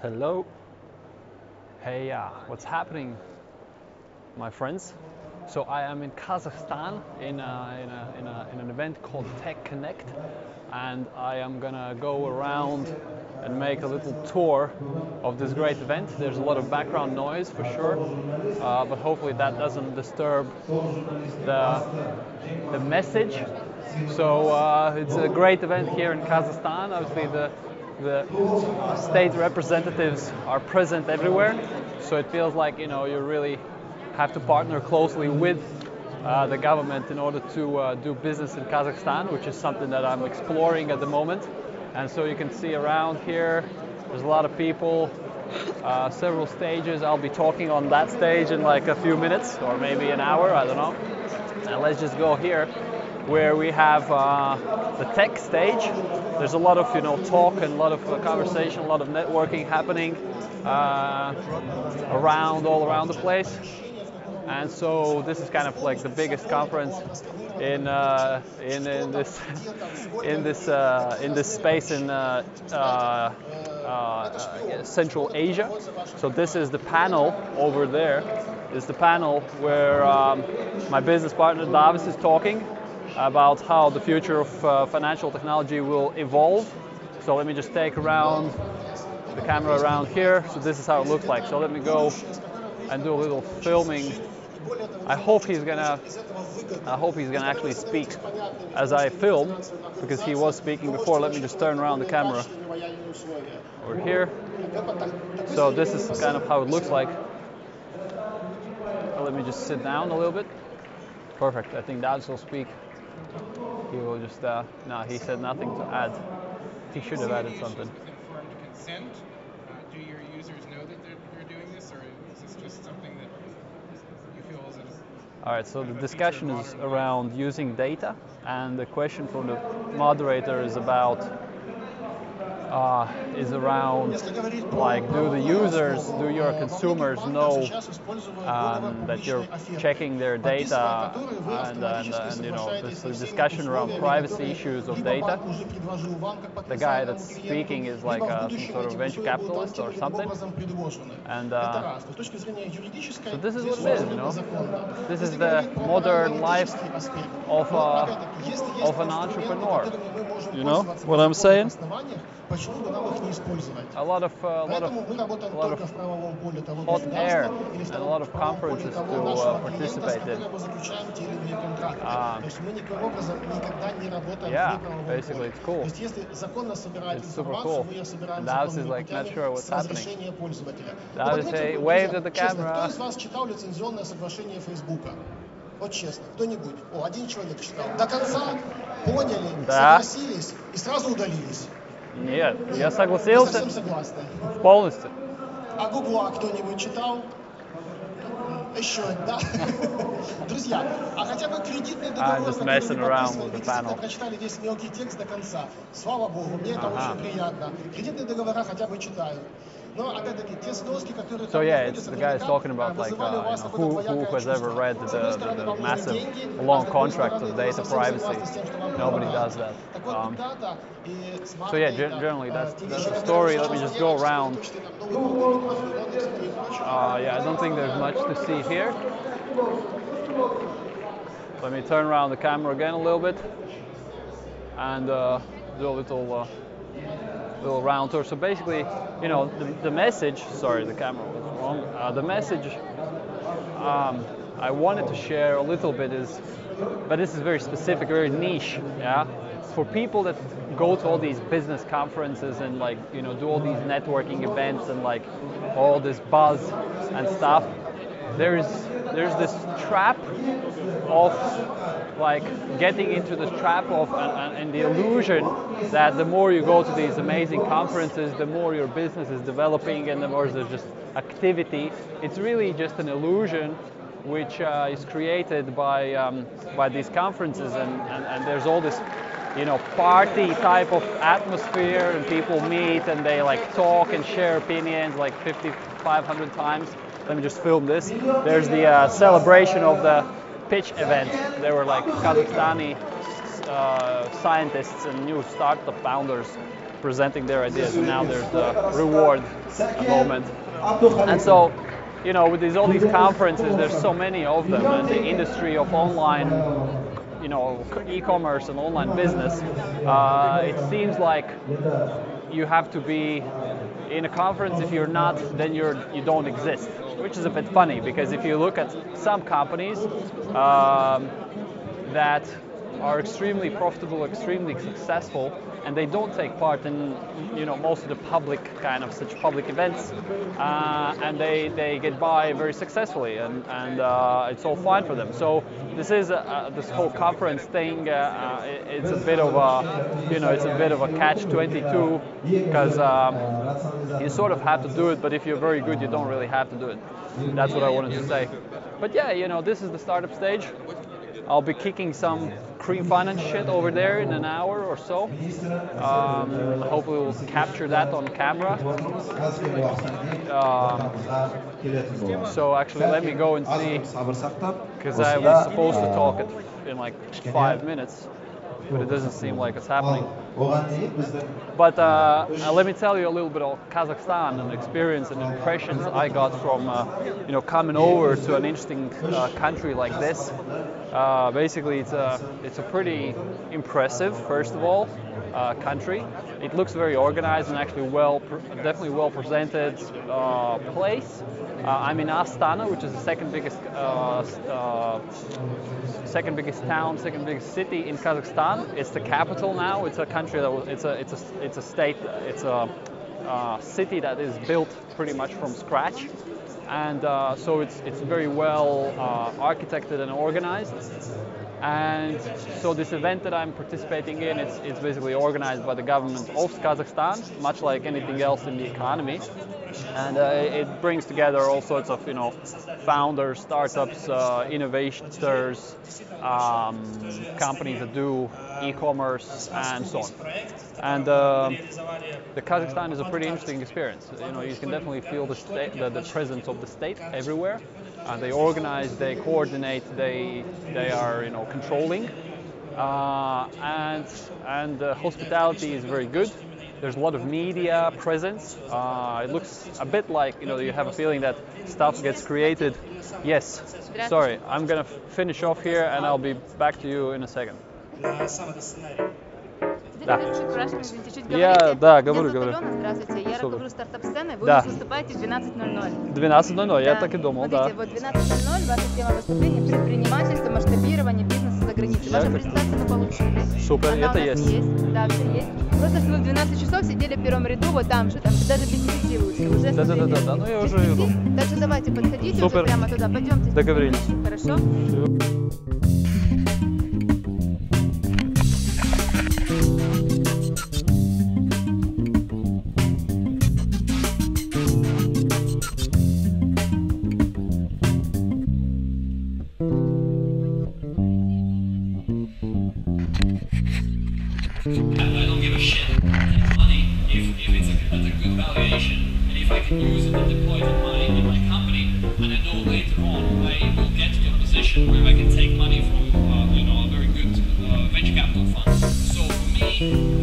Hello. Hey, what's happening, my friends? So I am in Kazakhstan in an event called Tech Connect, and I am gonna go around and make a little tour of this great event. There's a lot of background noise for sure, but hopefully that doesn't disturb the message. So it's a great event here in Kazakhstan. Obviously the state representatives are present everywhere, so it feels like you really have to partner closely with the government in order to do business in Kazakhstan, which is something that I'm exploring at the moment. And so you can see around here, there's a lot of people, several stages. I'll be talking on that stage in like a few minutes or maybe an hour, I don't know. And let's just go here where we have the tech stage. There's a lot of talk and a lot of conversation, a lot of networking happening all around the place. And so this is kind of like the biggest conference in this space in Central Asia. So this is the panel over there. This is the panel where my business partner Davis is talking about how the future of financial technology will evolve. So let me just take around the camera around here. So this is how it looks like. So let me go and do a little filming. I hope he's gonna actually speak as I film, because he was speaking before. Let me just turn around the camera over here. So this is kind of how it looks like. Let me just sit down a little bit. Perfect. I think Dads will speak. He will just no, he said nothing to add. He should have added something. Informed consent. Do your users know that you're doing this, or is this just something that you feel is All right, so the discussion is around using data, and the question from the moderator is around like, do your consumers know that you're checking their data, and this is a discussion around privacy issues of data. The guy that's speaking is like some sort of venture capitalist or something, and so this is what it is, This is the modern life of an entrepreneur. You know what I'm saying? A lot of hot air and a lot of conferences to participate in. Yeah, basically it's cool. It's super cool. And Davis is like not sure what's happening. Davis, hey, wave to the camera. Вот честно, кто-нибудь? О, один человек читал. До конца поняли, согласились и сразу удалились. Нет, я согласился. Совсем согласны. Полностью. А Гугла кто-нибудь читал? Еще, да? Друзья, а хотя бы кредитный договор, который вы подписывали, действительно прочитали весь мелкий текст до конца. Слава Богу, мне это очень приятно. Кредитные договора хотя бы читают. So yeah, it's the guy is talking about like who has ever read the massive long contracts of data privacy. Nobody does that. So yeah, generally that's the story. Let me just go around. Yeah, I don't think there's much to see here. Let me turn around the camera again a little bit and do a little round tour. So basically, the message, sorry, the camera was wrong. The message I wanted to share a little bit but this is very specific, very niche, yeah? For people that go to all these business conferences and like, do all these networking events and like all this buzz and stuff, there's this trap of like getting into this trap of and the illusion that the more you go to these amazing conferences, the more your business is developing and the more there's just activity. It's really just an illusion which is created by these conferences, and there's all this party type of atmosphere, and people meet and they like talk and share opinions like 500 times. Let me just film this. There's the celebration of the pitch event. There were like Kazakhstani scientists and new startup founders presenting their ideas, and now there's the reward moment. And so, you know, with all these conferences, there's so many of them, and the industry of online, you know, e-commerce and online business, it seems like you have to be in a conference. If you're not, then you don't exist, which is a bit funny, because if you look at some companies that are extremely profitable, extremely successful, and they don't take part in, you know, most of the public kind of such public events, and they get by very successfully, and it's all fine for them. So this is this whole conference thing. It's a bit of a, you know, it's a bit of a catch-22, because you sort of have to do it, but if you're very good, you don't really have to do it. That's what I wanted to say. But yeah, you know, this is the startup stage. I'll be kicking some cream finance shit over there in an hour or so. Hopefully we'll capture that on camera. So actually let me go and see, because I was supposed to talk in like 5 minutes, but it doesn't seem like it's happening. But let me tell you a little bit of Kazakhstan and experience and impressions I got from you know, coming over to an interesting country like this. Basically, it's a pretty impressive, first of all, country. It looks very organized and actually definitely well presented place. I'm in Astana, which is the second biggest town, second biggest city in Kazakhstan. It's the capital now. It's a country that it's a state. It's a city that is built pretty much from scratch, and so it's very well architected and organized. And so this event that I'm participating in, it's basically organized by the government of Kazakhstan, much like anything else in the economy. And it brings together all sorts of, you know, founders, startups, innovators, companies that do e-commerce, and so on. And the Kazakhstan is a pretty interesting experience. You know, you can definitely feel the presence of the state everywhere. They organize, they coordinate, they are, you know, controlling, and hospitality is very good. There's a lot of media presence. It looks a bit like, you know, you have a feeling that stuff gets created. Yes, sorry, I'm gonna finish off here and I'll be back to you in a second. Да. Да, говорю. Здравствуйте, я руковожу стартап-сценой, вы выступаете в 12:00. 12:00, я так и думал, да. Вот 12:00, ваша тема выступления – предпринимательство, масштабирование бизнеса за границей. Ваша презентация вы получите. Супер, это есть. Да, все есть. Просто чтобы вы в 12 часов сидели в первом ряду, вот там, что там, даже без 10 лучше. Уже Да, ну я уже иду. Так что давайте, подходите уже прямо туда, пойдемте. Договорились. Хорошо? I don't give a shit about money if it's at a good valuation, and if I can use it and deploy it in my company, and I know later on I will get to a position where I can take money from you know, a very good venture capital fund. So for me,